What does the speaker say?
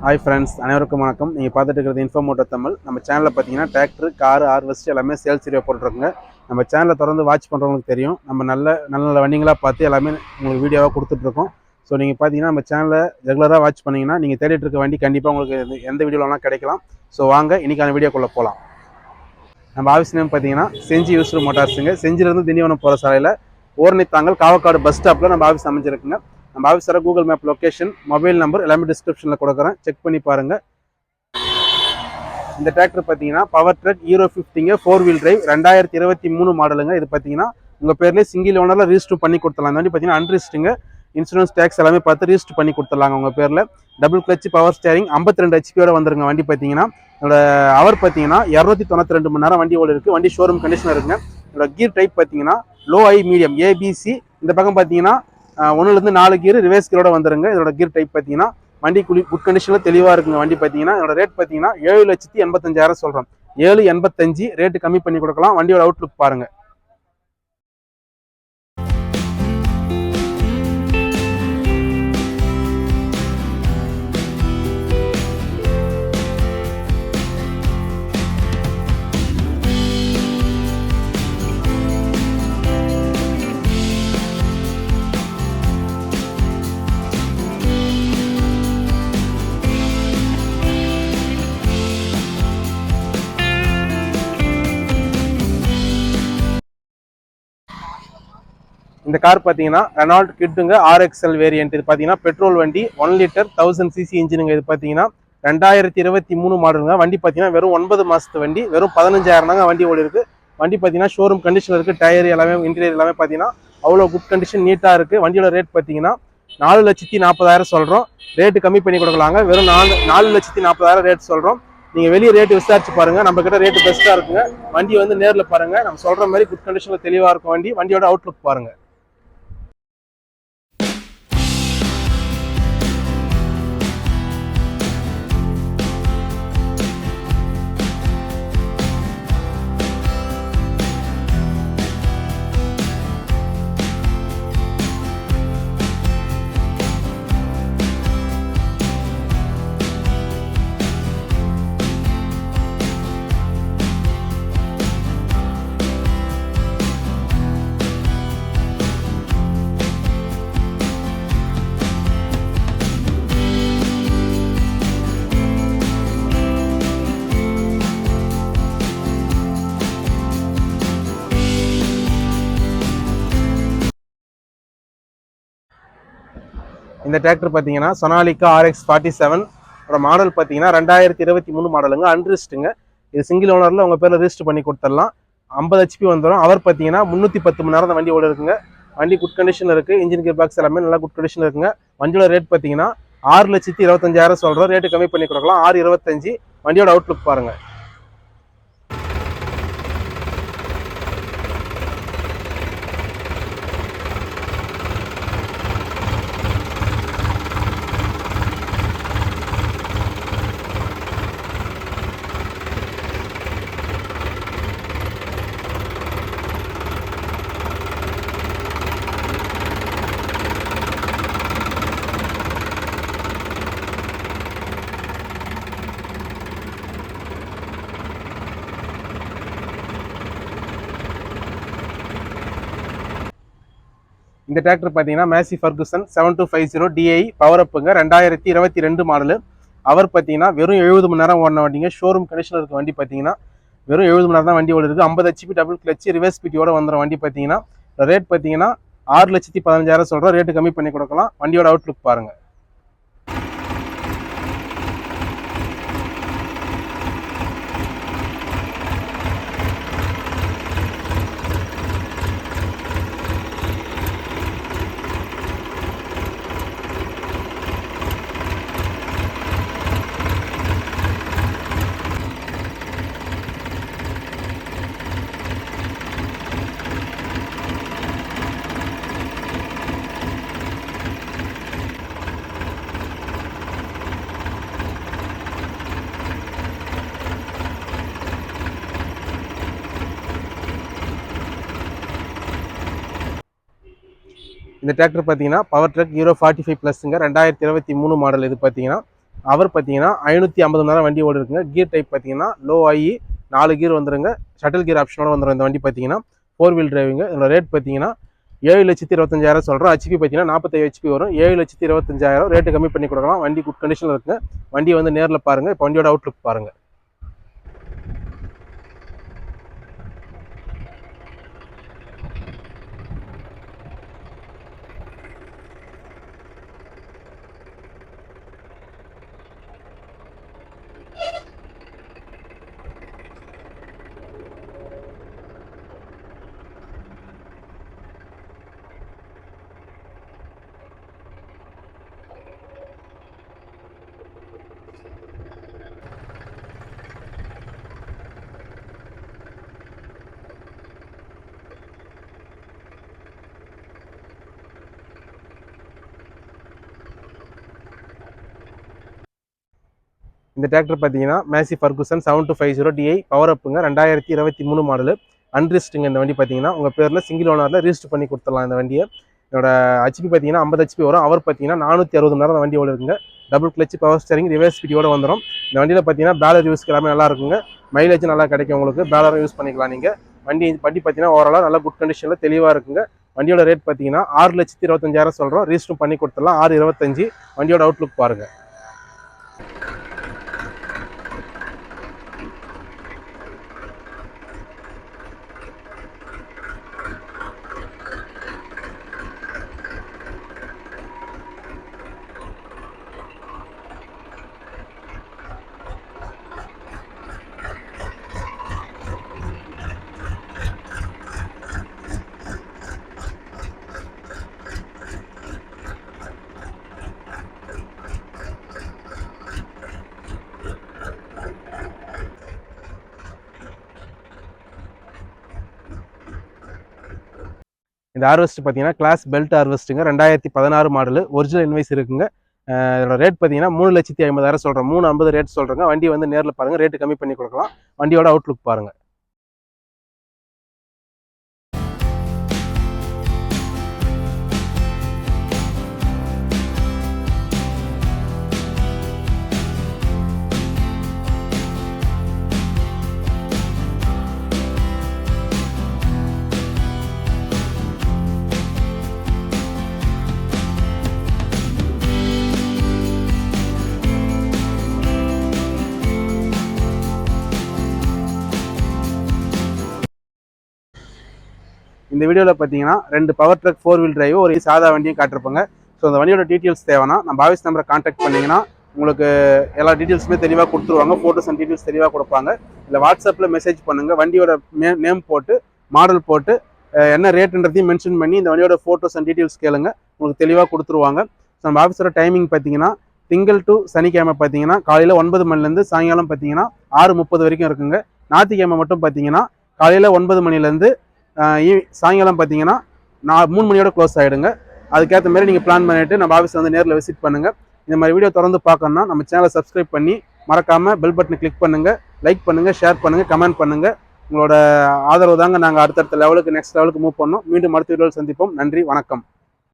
Hi friends, அனைவருக்கும் வணக்கம். நீங்கள் பார்த்துட்டு இருக்கிறது இன்ஃபோ மோட்டோ தமிழ். நம்ம சேனலில் பார்த்தீங்கன்னா டிராக்டர், கார், ஹார்வெஸ்ட் எல்லாமே சேல்ஸ் வீடியோ போட்டுருக்குங்க. நம்ம சேனலை தொடர்ந்து வாட்ச் பண்ணுறவங்களுக்கு தெரியும். நம்ம நல்ல நல்ல வண்டிங்களாக பார்த்து எல்லாமே உங்களுக்கு வீடியோவாக கொடுத்துட்ருக்கோம். ஸோ நீங்கள் பார்த்தீங்கன்னா நம்ம சேனலை ரெகுலராக வாட்ச் பண்ணிங்கன்னா நீங்கள் தேடிட்டு இருக்க வண்டி கண்டிப்பாக உங்களுக்கு எந்த வீடியோலாம் கிடைக்கலாம். ஸோ வாங்க இன்றைக்கான வீடியோக்குள்ளே போகலாம். நம்ம ஆஃபீஸ் நேம் பார்த்தீங்கன்னா செஞ்சி யூஸ்டு மோட்டார்ஸுங்க. செஞ்சிலிருந்து திண்டிவனம் போகிற சாலையில் ஓரணித்தாங்கல் காவக்காடு பஸ் ஸ்டாப்பில் நம்ம ஆஃபீஸ் அமைஞ்சிருக்குங்க. நம்ம ஆஃபீஸரை Google map location, mobile number எல்லாமே டிஸ்கிரிப்ஷனில் கொடுக்குறேன், செக் பண்ணி பாருங்கள். இந்த டிராக்டர் பார்த்தீங்கன்னா பவர் ட்ரக் ஹீரோ 50ங்க, 4 வீல் டிரைவ், 2023 மாடலுங்க. இது பார்த்தீங்கன்னா உங்கள் பேர்லேயே சிங்கிள் ஓனரில் ரிஜிஸ்டர் பண்ணி கொடுத்துடலாம். இந்த வண்டி பார்த்தீங்கன்னா அன்ரிஜிஸ்டுங்க. இன்சூரன்ஸ் டேக்ஸ் எல்லாமே பார்த்து ரிஜிஸ்டர் பண்ணி கொடுத்துடலாங்க உங்கள் பேரில். டபுள் கிளச், பவர் ஸ்டேரிங், 52 ஹெச்பியோட வந்துருங்க வண்டி. பார்த்தீங்கன்னா இதோட அவர் பார்த்தீங்கன்னா 292 மணி நேரம் வண்டி ஓடி இருக்குது. வண்டி ஷோரூம் கண்டிஷனாக இருக்குங்க. இதோட கீர் டைப் பார்த்தீங்கன்னா லோ, ஐ, மீடியம், ஏபிசி. இந்த பக்கம் பார்த்தீங்கன்னா 1லேருந்து 4 கீர் ரிவர்ஸ் கீரோட வந்துருங்க. இதோட கீர் டைப் பார்த்தீங்கன்னா வண்டி குட் கண்டிஷனில் தெளிவாக இருக்குங்க வண்டி. பார்த்தீங்கன்னா இதோட ரேட் பார்த்தீங்கன்னா 7,85,000 சொல்கிறோம். 7,85 ரேட்டு கம்மி பண்ணி கொடுக்கலாம். வண்டியோட அவுட்லுக் பாருங்கள். இந்த கார் பார்த்தீங்கன்னா ரெனால்ட் கிட்டுங்க, RXL வேரியன்ட். இது பார்த்தீங்கன்னா பெட்ரோல் வண்டி, 1 லிட்டர் 1000 சிசி இன்ஜினுங்க. இது பார்த்தீங்கன்னா 2023 மாடலுங்க. வண்டி பார்த்தீங்கன்னா வெறும் 9 மாதத்து வண்டி, வெறும் 15,000 தாங்க வண்டி ஓடி இருக்குது. வண்டி பார்த்தீங்கன்னா ஷோரூம் கண்டிஷனில் இருக்குது. டயர் எல்லாமே, இன்டீரியர் எல்லாமே பார்த்தீங்கன்னா அவ்வளோ குட் கண்டிஷன், நீட்டாக இருக்குது. வண்டியோட ரேட் பார்த்தீங்கன்னா 4,40,000 சொல்கிறோம். ரேட்டு கம்மி பண்ணி கொடுக்கலாங்க. வெறும் 4,40,000 ரேட் சொல்கிறோம். நீங்கள் வெளியே ரேட்டு விசாரிச்சு பாருங்கள். நம்ம கிட்ட ரேட்டு பெஸ்ட்டாக இருக்குங்க. வண்டி வந்து நேரில் பாருங்கள். நம்ம சொல்கிற மாதிரி குட் கண்டிஷனில் தெளிவாக இருக்கும் வண்டி. வண்டியோட அவுட்லுக் பாருங்கள். இந்த டிராக்டர் பார்த்தீங்கன்னா சொனாலிகா RX 47 மாடல். பார்த்தீங்கன்னா 2023 மாடலுங்க. அன்ரிஜிஸ்டுங்க. இது சிங்கிள் ஓனரில் உங்கள் பேரில் ரிஜிஸ்டர் பண்ணி கொடுத்துடலாம். 50 ஹெச்பி வந்துடும். அவர் பார்த்தீங்கன்னா 310 மணி நேரம் தான் வண்டி ஓட இருக்குங்க. வண்டி குட் கண்டிஷனில் இருக்குது. இன்ஜின் கியர் பாக்ஸ் எல்லாமே நல்லா குட் கண்டிஷனில் இருக்குங்க. வண்டியோட ரேட் பார்த்தீங்கன்னா 6,25,000 சொல்கிறோம். ரேட்டு கம்மி பண்ணி கொடுக்கலாம். 6,25. வண்டியோட அவுட்லுக் பாருங்கள். இந்த டிராக்டர் பார்த்தீங்கன்னா மேசி ஃபர்குசன் 7250 DI பவர் அப்புங்க. 2022 மாடலு. அவர் பார்த்தீங்கன்னா வெறும் 70 மணி நேரம் ஓடின வண்டிங்க. ஷோரூம் கண்டிஷனில் இருக்க வண்டி. பார்த்தீங்கன்னா வெறும் 70 மணி நேரம் தான் வண்டி ஓடி இருக்குது. 50 ஹெச்பி டபுள் கிளச், ரிவர்ஸ் ஸ்பீட்டோட வந்துடும் வண்டி. பார்த்தீங்கன்னா ரேட் பார்த்தீங்கன்னா 6,15,000 சொல்கிறோம். ரேட்டு கம்மி பண்ணி கொடுக்கலாம். வண்டியோட அவுட்லுக் பாருங்கள். இந்த டிராக்டர் பார்த்தீங்கன்னா பவர் ட்ரக் ஹீரோ 45 ப்ளஸ்ங்க. 2023 மாடல். இது பார்த்தீங்கன்னா அவர் பார்த்தீங்கன்னா 550 மணி நேரம் வண்டி ஓடி இருக்குங்க. கியர் டைப் பார்த்தீங்கன்னா லோ ஆகி 4 கியர் வந்துருங்க. ஷட்டில் கியர் ஆப்ஷனோட வந்துடும் இந்த வண்டி பார்த்தீங்கன்னா. 4 வீல் டிரைவிங்க. இதோட ரேட் பார்த்தீங்கன்னா 7,25,000 சொல்கிறோம். ஹெச்பி பார்த்தீங்கன்னா 45 ஹெச்பி வரும். 7,25,000 ரேட்டு கம்மி பண்ணி கொடுக்கலாம். வண்டி குட் கண்டிஷனில் இருக்குங்க. வண்டியை வந்து நேரில் பாருங்கள். இப்போ வண்டியோட அவுட்லுக் பாருங்கள். இந்த டிராக்டர் பார்த்தீங்கன்னா மேசி ஃபர்குசன் 7250 டிஐ பவர் அப்புங்க. 2023 மாடலு. அன்ரிஸ்ட்டுங்க இந்த வண்டி பார்த்தீங்கன்னா. உங்கள் பேரில் சிங்கிள் ஓனரில் ரிஜிஸ்டர் பண்ணி கொடுத்துடலாம் இந்த வண்டியை. இதோட ஹெச்பி பார்த்தீங்கன்னா 50 ஹெச்பி வரும். அவர் பார்த்தீங்கன்னா 460 மணி நேரம் வண்டி ஓடி இருக்குங்க. Double clutch, power steering, reverse ஸ்பீடோட வந்துடும். இந்த வண்டியில் பார்த்தீங்கன்னா பேலர் யூஸ்க்கு எல்லாமே நல்லா இருக்குங்க. மைலேஜ் நல்லா கிடைக்கும் உங்களுக்கு. பேலரும் யூஸ் பண்ணிக்கலாம் நீங்கள். வண்டி பார்த்தீங்கன்னா ஓவராலாக நல்லா குட் கண்டிஷனில் தெளிவாக இருக்குங்க. வண்டியோட ரேட் பார்த்தீங்கன்னா 6,25,000 சொல்கிறோம். ரிஜிஸ்டர் பண்ணி கொடுத்துடலாம். 6,25,000. வண்டியோட அவுட்லுக் பாருங்கள். இந்த ஹார்வெஸ்ட் பார்த்தீங்கன்னா கிளாஸ் பெல்ட் ஹார்வெஸ்ட்டுங்க. 2016 மாடலு. ஒரிஜினல் இன்வைஸ் இருக்குங்க. இதோட ரேட் பார்த்தீங்கன்னா 3,50,000 சொல்கிறேன். 350 ரேட் சொல்கிறேங்க. வண்டி வந்து நேரில் பாருங்கள். ரேட்டு கம்மி பண்ணி கொடுக்கலாம். வண்டியோட அவுட்லுக் பாருங்கள். இந்த வீடியோவில் பார்த்தீங்கன்னா 2 பவர் ட்ரக் 4 வீல் டிரைவ் ஒரு சாதா வண்டியும் காட்டிருப்பாங்க. ஸோ அந்த வண்டியோட டீட்டெயில்ஸ் தேவைன்னா நம்ம பாவிஸ் நம்பரை கான்டாக்ட் பண்ணிங்கன்னா உங்களுக்கு எல்லா டீட்டெயில்ஸுமே தெளிவாக கொடுத்துருவாங்க. ஃபோட்டோஸ் அண்ட் டீட்டெயில்ஸ் தெளிவாக கொடுப்பாங்க. இல்லை வாட்ஸ்அப்பில் மெசேஜ் பண்ணுங்கள். வண்டியோட நேம் போட்டு மாடல் போட்டு என்ன ரேட்டுன்றதையும் மென்ஷன் பண்ணி இந்த வண்டியோட ஃபோட்டோஸ் அண்ட் டீட்டெயில்ஸ் கேளுங்க. உங்களுக்கு தெளிவாக கொடுத்துருவாங்க. ஸோ நம்ம ஆஃபீஸோட டைமிங் பார்த்தீங்கன்னா திங்கள் டு சனிக்கிழமை பார்த்தீங்கன்னா காலையில் 9 மணிலேருந்து சாயங்காலம் பார்த்தீங்கன்னா 6:30 வரைக்கும் இருக்குங்க. ஞாயிற்றுக்கிழமை மட்டும் பார்த்தீங்கன்னா காலையில் 9 மணிலேருந்து சாயங்காலம் பார்த்தீங்கன்னா 3 மணியோட க்ளோஸ் ஆகிடுங்க. அதுக்கேற்ற மாதிரி நீங்கள் பிளான் பண்ணிவிட்டு நம்ம ஆஃபீஸ் வந்து நேரில் விசிட் பண்ணுங்கள். இந்த மாதிரி வீடியோ தொடர்ந்து பார்க்கணுன்னா நம்ம சேனலை சப்ஸ்கிரைப் பண்ணி மறக்காமல் பெல் பட்டனை கிளிக் பண்ணுங்கள். லைக் பண்ணுங்கள், ஷேர் பண்ணுங்கள், கமெண்ட் பண்ணுங்கள். உங்களோட ஆதரவு தாங்க நாங்கள் அடுத்தடுத்த லெவலுக்கு நெக்ஸ்ட் லெவலுக்கு மூவ் பண்ணோம். மீண்டும் அடுத்த வீடியோவில் சந்திப்போம். நன்றி, வணக்கம்.